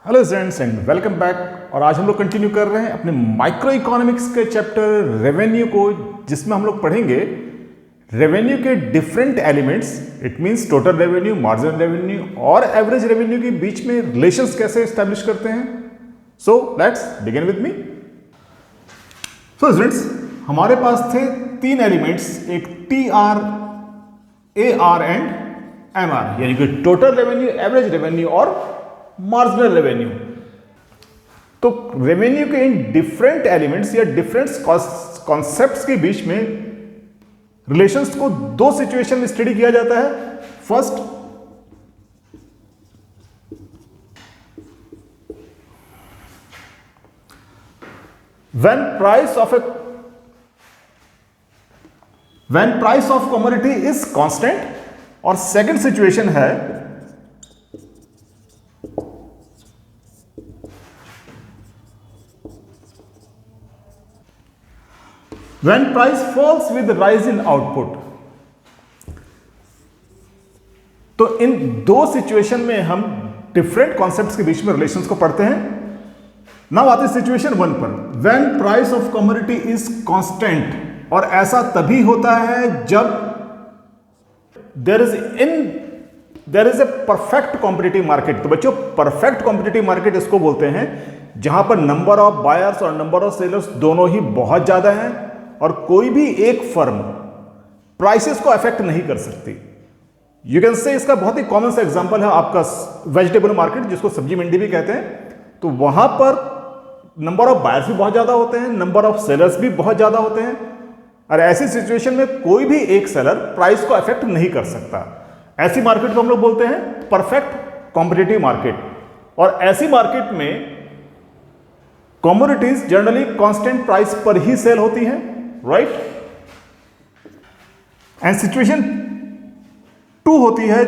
Hello students and welcome back. और आज हम लोग कंटिन्यू कर रहे हैं अपने माइक्रो इकोनॉमिक्स के चैप्टर रेवेन्यू को, जिसमें हम लोग पढ़ेंगे रेवेन्यू के different elements. It means total revenue, marginal revenue और एवरेज रेवेन्यू के बीच में रिलेशंस कैसे एस्टैब्लिश करते हैं। So let's begin with me. So students, हमारे पास थे तीन एलिमेंट्स, एक T R, A R and M R, यानी कि टोटल रेवेन्यू, एवरेज रेवेन्यू और मार्जिनल रेवेन्यू। तो रेवेन्यू के इन डिफरेंट एलिमेंट्स या डिफरेंट कॉन्सेप्ट्स के बीच में रिलेशंस को दो सिचुएशन में स्टडी किया जाता है। First, when price of commodity is constant, और सेकंड सिचुएशन है when price falls with rise in output। तो इन दो सिचुएशन में हम डिफरेंट कॉन्सेप्ट्स के बीच में रिलेशंस को पढ़ते हैं। नाउ आते सिचुएशन वन पर, when price of commodity is constant, और ऐसा तभी होता है जब there is a perfect competitive market। तो बच्चों, परफेक्ट कॉम्पिटिटिव मार्केट इसको बोलते हैं जहां पर नंबर ऑफ बायर्स और नंबर ऑफ सेलर्स दोनों ही बहुत ज्यादा हैं और कोई भी एक फर्म प्राइसेस को अफेक्ट नहीं कर सकती। यू कैन से, इसका बहुत ही कॉमन सा एग्जांपल है आपका वेजिटेबल मार्केट, जिसको सब्जी मंडी भी कहते हैं। तो वहां पर नंबर ऑफ बायर्स भी बहुत ज्यादा होते हैं, नंबर ऑफ सेलर्स भी बहुत ज्यादा होते हैं, और ऐसी सिचुएशन में कोई भी एक सेलर प्राइस को अफेक्ट नहीं कर सकता। ऐसी मार्केट को हम लोग बोलते हैं परफेक्ट कॉम्पिटिटिव मार्केट। और ऐसी मार्केट में कमोडिटीज जनरली कांस्टेंट प्राइस पर ही सेल होती हैं, राइट। एंड सिचुएशन टू होती है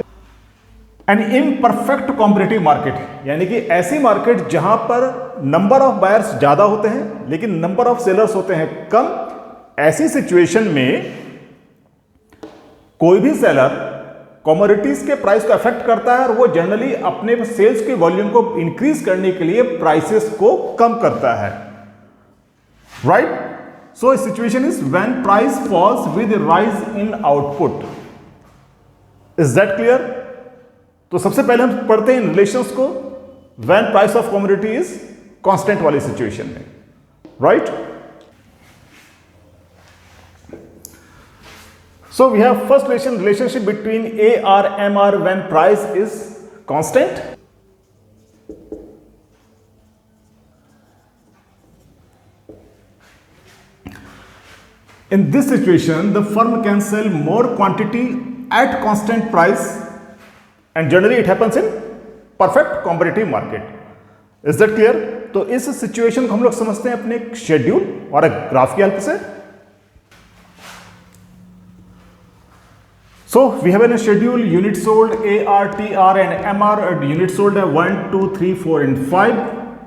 एन इम्परफेक्ट कॉम्पिटिटिव मार्केट, यानी कि ऐसी मार्केट जहां पर नंबर ऑफ बायर्स ज्यादा होते हैं लेकिन नंबर ऑफ सेलर्स होते हैं कम। ऐसी सिचुएशन में कोई भी सेलर कमोडिटीज के प्राइस को अफेक्ट करता है और वो जनरली अपने सेल्स के वॉल्यूम को इंक्रीज करने के लिए प्राइसेस को कम करता है, right. So a situation is when price falls with rise in output. Is that clear? तो सबसे पहले हम पढ़ते हैं रिलेशंस को when price of commodity is constant वाली सिचुएशन में, right? So we have first relationship between AR MR when price is constant. In this situation, the firm can sell more quantity at constant price, and generally it happens in perfect competitive market. Is that clear? तो इस situation को हम लोग समझते हैं अपने एक schedule और एक ग्राफ की हेल्प से। So we have in a schedule unit sold AR, TR and MR, and unit sold है 1, 2, 3, 4 and 5।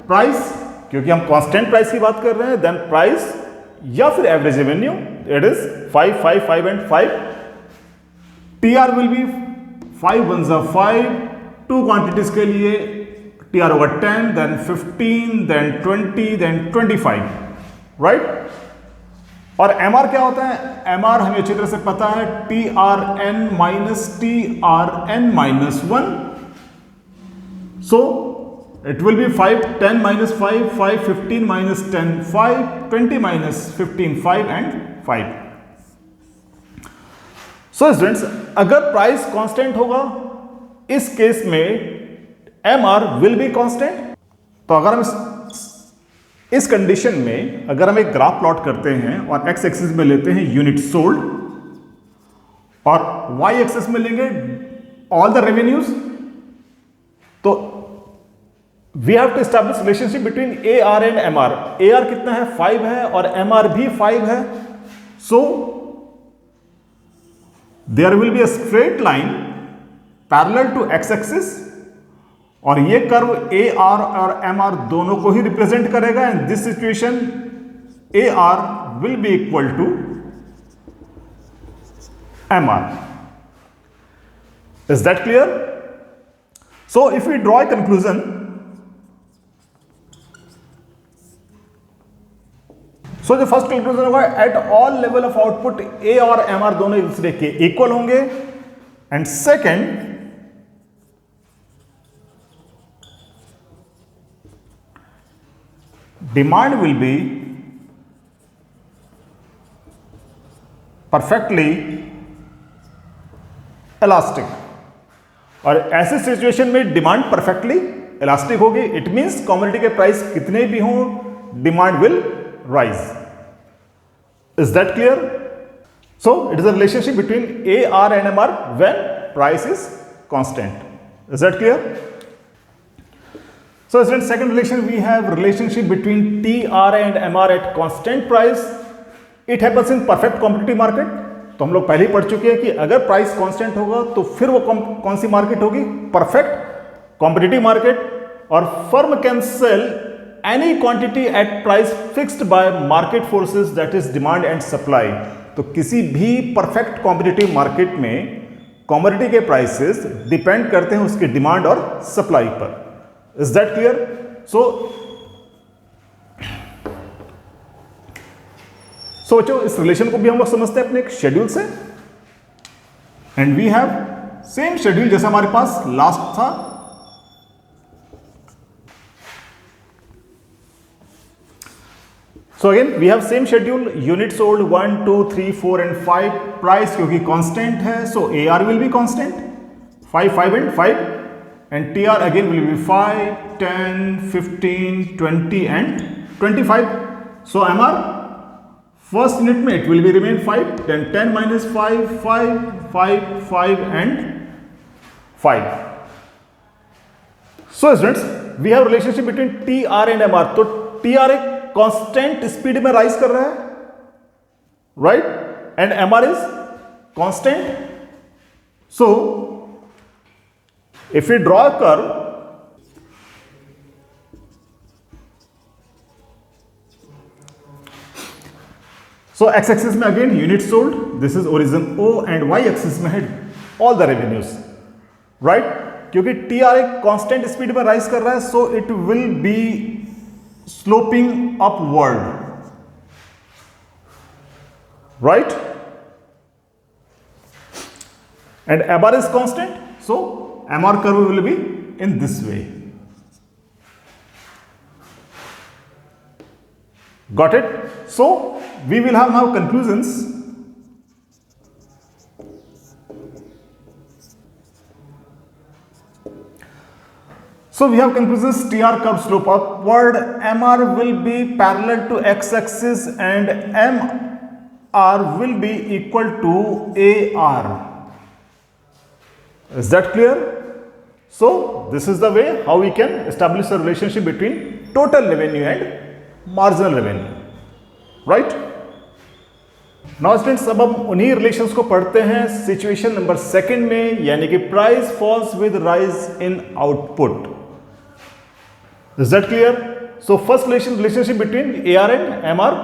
प्राइस, क्योंकि हम कांस्टेंट प्राइस की बात कर रहे हैं, देन प्राइस या फिर average revenue, it is 5, 5, 5 and 5। TR will be 5 1 5, two quantities के लिए TR होगा 10, देन 15, देन 20, देन 25, राइट। और MR क्या होता है? MR हमें अच्छी तरह से पता है, TRN minus TRN minus 1। So it will be 5, 10 minus 5, 5, 15 minus 10, 5, 20 minus 15, 5 and 5। So students, अगर प्राइस कांस्टेंट होगा, इस केस में MR will be constant। तो अगर हम इस कंडीशन में अगर हम एक ग्राफ प्लॉट करते हैं और एक्स एक्सिस में लेते हैं यूनिट सोल्ड और वाई एक्सिस में लेंगे all the revenues, so we have to establish relationship between A R and M R. A R कितना है? 5 है, और एम आर भी 5 है। So there will be a straight line parallel to X axis, और ये कर्व ए आर और M R दोनों को ही रिप्रेजेंट करेगा। In this situation A R will be equal to M R. Is that clear? So if we draw a conclusion, सो जो first conclusion होगा, at all level of output A और M R दोनों एक दूसरे के equal होंगे। And second, demand will be perfectly elastic. और ऐसे सिचुएशन में डिमांड परफेक्टली इलास्टिक होगी। इट मींस कमोडिटी के प्राइस कितने भी हों, demand will rise. Is that clear? So it is a relationship between A R and M R when price is constant. Is that clear? So students, second relation we have relationship between TR and MR at constant price. It happens in perfect competitive market. तो हम लोग पहले ही पढ़ चुके हैं कि अगर price constant होगा तो फिर वो कौन सी मार्केट होगी? Perfect competitive market. और firm can sell any quantity at price fixed by market forces, that is demand and supply. तो किसी भी परफेक्ट कॉम्पिटिटिव मार्केट में कमोडिटी के प्राइसेस डिपेंड करते हैं उसके डिमांड और सप्लाई पर। Is that clear? So बच्चों, इस रिलेशन को भी हम लोग समझते हैं अपने एक शेड्यूल से। And we have same schedule जैसा हमारे पास लास्ट था। So again we have same schedule, unit sold 1 2 3 4 and 5। Price क्योंकि कांस्टेंट है, so A R will be constant, 5 5 and 5। And TR again will be 5, 10, 15, 20 and 25. So MR first unit में it will be remain 5, then 10 minus 5, 5, 5, 5 and 5. So students, we have relationship between TR and MR. तो TR एक constant speed में rise कर रहा है, right? And MR is constant. So if we draw a curve, so x axis में again unit sold, this is origin O, and y axis में है all the revenues, right? क्योंकि TR एक constant speed में rise कर रहा है, so it will be sloping upward, right? And MR is constant, so MR curve will be in this way. Got it? So we will have now conclusions. So we have conclusions. TR curve slope upward, MR will be parallel to x-axis and MR will be equal to AR. Is that clear? So this is the way how we can establish a relationship between total revenue and marginal revenue, right? Now students, अब हम उन्हीं relations को पढ़ते हैं situation number second में, यानी कि price falls with rise in output. Is that clear? So first relationship between AR and MR.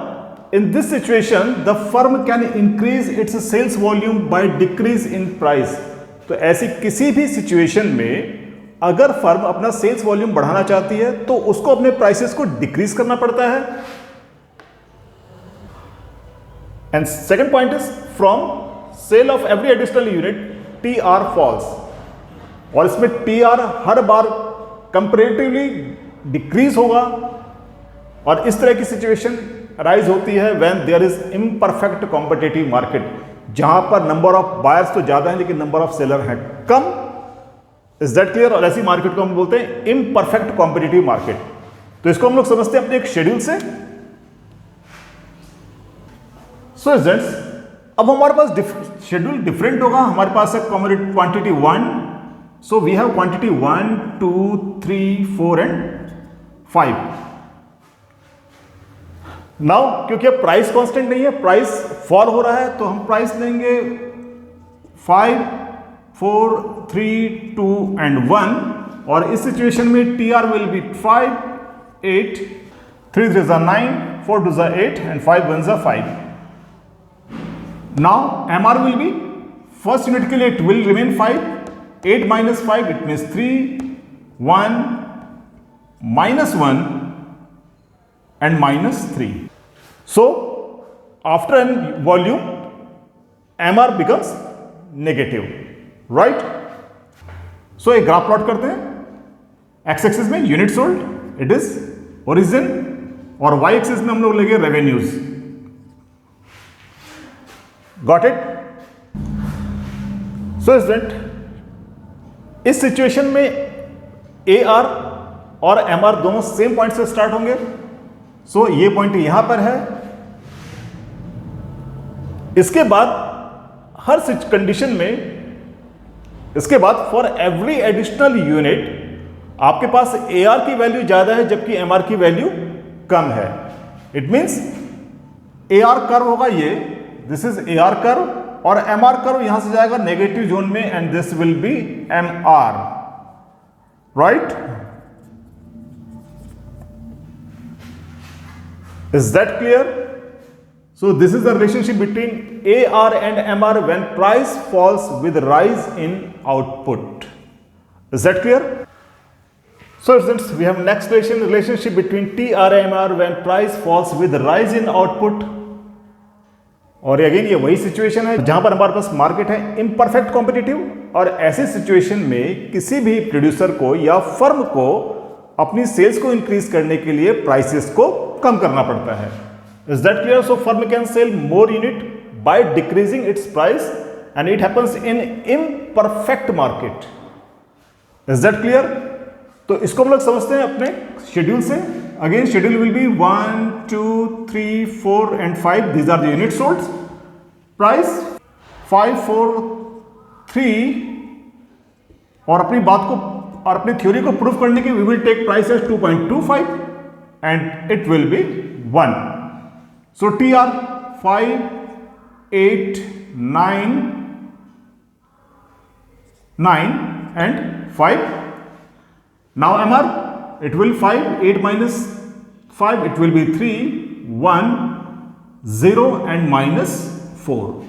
In this situation, the firm can increase its sales volume by decrease in price. तो ऐसी किसी भी situation में अगर firm अपना sales volume बढ़ाना चाहती है तो उसको अपने प्राइसेस को डिक्रीज करना पड़ता है। And second point is from sale of every additional unit TR falls, और इसमें TR हर बार कंपैरेटिवली डिक्रीज होगा। और इस तरह की सिचुएशन राइज होती है when there is imperfect competitive market, जहां पर नंबर ऑफ बायर्स तो ज्यादा है लेकिन नंबर ऑफ सेलर है कम। Is that clear? और ऐसी मार्केट को हम बोलते हैं इम्परफेक्ट कॉम्पिटिटिव मार्केट। तो इसको हम लोग समझते हैं अपने एक शेड्यूल से। सो स्टूडेंट्स, अब हमारे पास शेड्यूल डिफरेंट होगा। हमारे पास है commodity quantity 1, so we have quantity 1 2 3 4 and 5। Now क्योंकि अब प्राइस कांस्टेंट नहीं है, प्राइस फॉल हो रहा है, तो हम प्राइस लेंगे 5 4 3 2 एंड 1। और इस सिचुएशन में TR will be 5 8 3 3 9 4 2 8 and 5 1 5। Now MR will be first unit के लिए it will remain 5, 8 minus 5 it means 3 1 minus 1 and minus 3. So after n volume, MR becomes negative, right? So एक graph plot करते हैं. X axis में unit sold, it is origin, और Y axis में हम लोग लेंगे revenues. Got it? So student, इस सिचुएशन में AR और MR दोनों सेम पॉइंट से स्टार्ट होंगे. सो ये पॉइंट यहां पर है. इसके बाद हर कंडीशन में, इसके बाद फॉर एवरी एडिशनल यूनिट आपके पास AR की वैल्यू ज्यादा है जबकि MR की वैल्यू कम है. इट मींस AR कर्व होगा ये, दिस इज AR कर्व, और MR कर्व यहां से जाएगा नेगेटिव जोन में, and this will be MR, right? Is that clear? So this is the relationship between AR and MR when price falls with rise in output. Is that clear? So students, we have next relationship between TR and MR when price falls with rise in output. और again ये वही situation है जहां पर हमारे पास market है imperfect competitive, और ऐसी सिचुएशन में किसी भी प्रोड्यूसर को या फर्म को अपनी सेल्स को इंक्रीज करने के लिए प्राइसेस को कम करना पड़ता है. Is that clear? So firm can sell more unit by decreasing its price, and it happens in imperfect market. Is that clear? तो इसको हम लोग समझते हैं अपने शेड्यूल से. Again schedule will be 1, 2, 3, 4 and 5. These are the unit sold. Price 5, 4, 3. और अपनी बात को और अपनी थ्योरी को प्रूव करने के we will take price as 2.25 and it will be 1. So TR 5, 8, 9 and 5. Now MR, it will 5, 8 minus 5, it will be 3, 1, 0 and minus 4.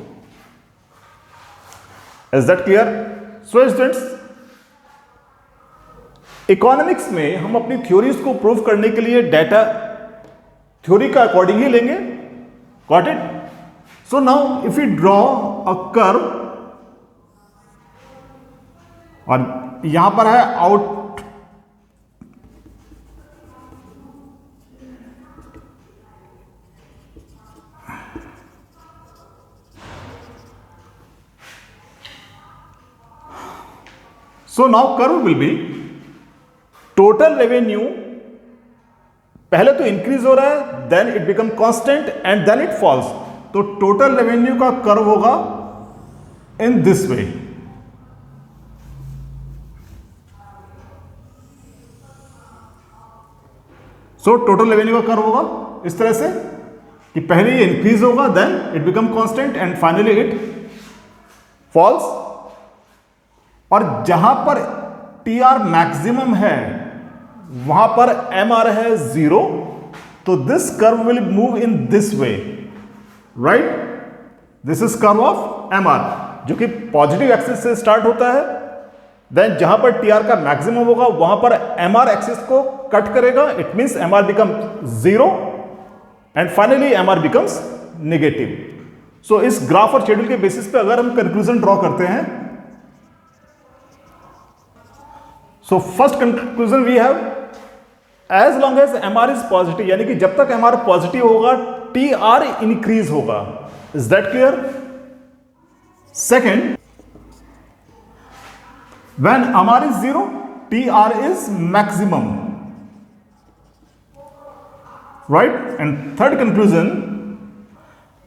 Is that clear? So students, economics में हम अपनी थ्योरीज को prove करने के लिए data theory का according ही लेंगे. Got it? So now if you draw a curve, और यहां पर है out, so now curve will be total revenue. पहले तो इंक्रीज हो रहा है, then it become constant and then it falls. तो टोटल रेवेन्यू का कर्व होगा in this way. So total revenue का कर्व होगा इस तरह से कि पहले ये इंक्रीज होगा, then it become constant and finally it falls. और जहां पर TR मैक्सिमम है वहां पर MR है 0. तो this curve will move in this way, right? This is curve of MR जो कि पॉजिटिव एक्सिस से स्टार्ट होता है. देन जहां पर TR का मैक्सिमम होगा वहां पर MR एक्सिस को कट करेगा. It means MR become 0 and finally MR becomes negative. So इस ग्राफ और शेड्यूल के बेसिस पे अगर हम कंक्लूजन ड्रॉ करते हैं, so first conclusion we have, as long as MR is positive, यानी कि जब तक MR पॉजिटिव होगा TR इंक्रीज होगा. Is that clear? Second, when MR is 0 TR is maximum, right? And third conclusion,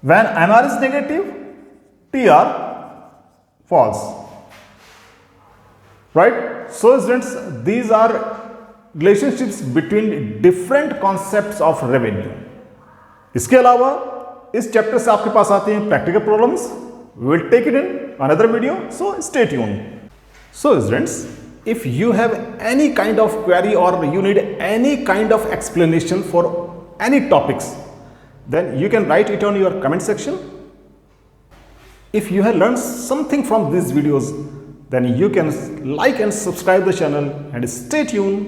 when MR is negative TR falls, right? So students, these are relationships between different concepts of revenue. इसके अलावा इस chapter से आपके पास आते हैं practical problems. We will take it in another video, so stay tuned. So students, if you have any kind of query or you need any kind of explanation for any topics, then you can write it on your comment section. If you have learned something from these videos, then you can like and subscribe the channel and stay tuned